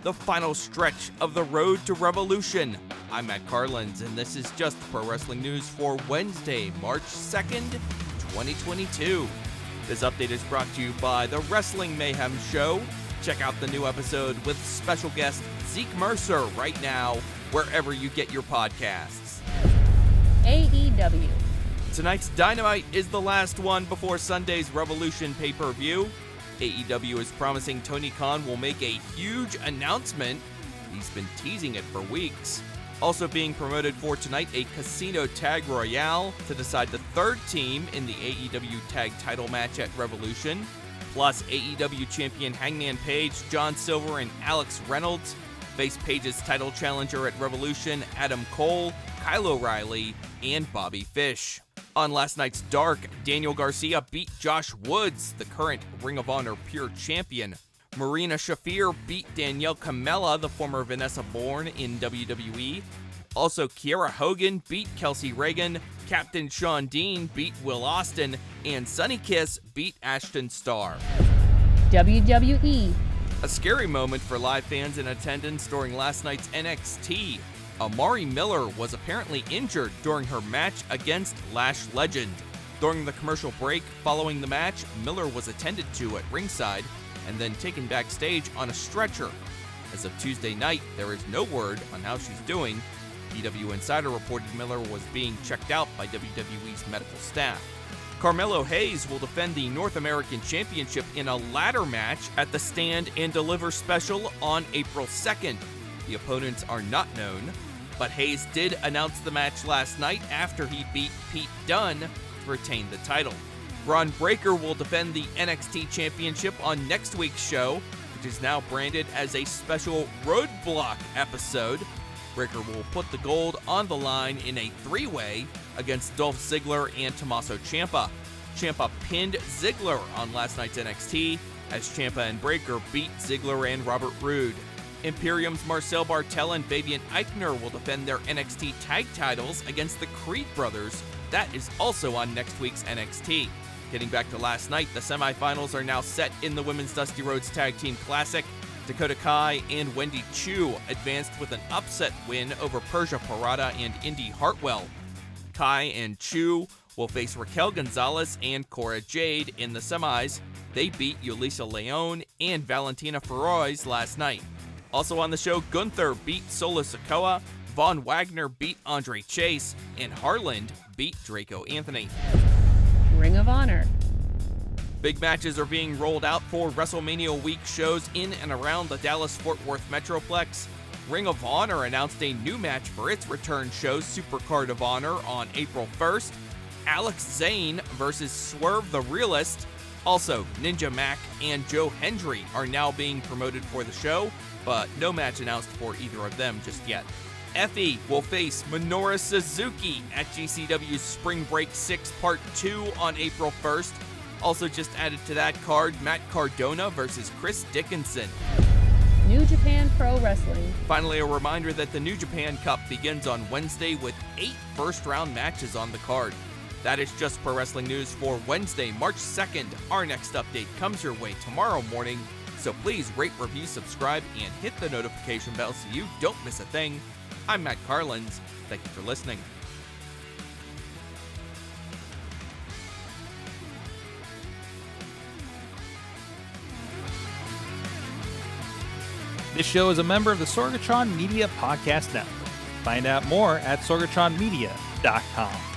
the final stretch of the road to Revolution. I'm Matt Carlins, and this is just pro wrestling news for Wednesday, March 2nd, 2022. This update is brought to you by the Wrestling Mayhem Show. Check out the new episode with special guest Zeke Mercer right now, wherever you get your podcasts. AEW. Tonight's Dynamite is the last one before Sunday's Revolution pay-per-view. AEW is promising Tony Khan will make a huge announcement. He's been teasing it for weeks. Also being promoted for tonight, a Casino Tag Royale to decide the third team in the AEW Tag Title match at Revolution. Plus, AEW champion Hangman Page, John Silver, and Alex Reynolds face Page's title challenger at Revolution, Adam Cole, Kyle O'Reilly, and Bobby Fish. On last night's Dark, Daniel Garcia beat Josh Woods, the current Ring of Honor Pure Champion. Marina Shafir beat Danielle Kamela, the former Vanessa Borne in WWE. Also, Kiera Hogan beat Kelsey Reagan, Captain Shawn Dean beat Will Austin, and Sunny Kiss beat Ashton Starr. WWE. A scary moment for live fans in attendance during last night's NXT. Amari Miller was apparently injured during her match against Lash Legend. During the commercial break following the match, Miller was attended to at ringside and then taken backstage on a stretcher. As of Tuesday night, there is no word on how she's doing. PW Insider reported Miller was being checked out by WWE's medical staff. Carmelo Hayes will defend the North American Championship in a ladder match at the Stand and Deliver special on April 2nd. The opponents are not known, but Hayes did announce the match last night after he beat Pete Dunne to retain the title. Bron Breakker will defend the NXT Championship on next week's show, which is now branded as a special Roadblock episode. Breakker will put the gold on the line in a three-way against Dolph Ziggler and Tommaso Ciampa. Ciampa pinned Ziggler on last night's NXT as Ciampa and Breakker beat Ziggler and Robert Roode. Imperium's Marcel Bartel and Fabian Eichner will defend their NXT tag titles against the Creed brothers. That is also on next week's NXT. Getting back to last night, the semifinals are now set in the Women's Dusty Rhodes Tag Team Classic. Dakota Kai and Wendy Chu advanced with an upset win over Persia Parada and Indy Hartwell. Kai and Chu will face Raquel Gonzalez and Cora Jade in the semis. They beat Yulisa Leon and Valentina Feroz last night. Also on the show, Gunther beat Solo Sikoa, Von Wagner beat Andre Chase, and Harland beat Draco Anthony. Ring of Honor. Big matches are being rolled out for WrestleMania week shows in and around the Dallas-Fort Worth Metroplex. Ring of Honor announced a new match for its return show, Supercard of Honor, on April 1st. Alex Zane versus Swerve the Realist. Also, Ninja Mac and Joe Hendry are now being promoted for the show, but no match announced for either of them just yet. Effie will face Minoru Suzuki at GCW's Spring Break 6 Part 2 on April 1st. Also just added to that card, Matt Cardona versus Chris Dickinson. New Japan Pro Wrestling. Finally, a reminder that the New Japan Cup begins on Wednesday with 8 first-round matches on the card. That is just pro wrestling news for Wednesday, March 2nd. Our next update comes your way tomorrow morning, so please rate, review, subscribe, and hit the notification bell so you don't miss a thing. I'm Matt Carlins. Thank you for listening. This show is a member of the Sorgatron Media Podcast Network. Find out more at sorgatronmedia.com.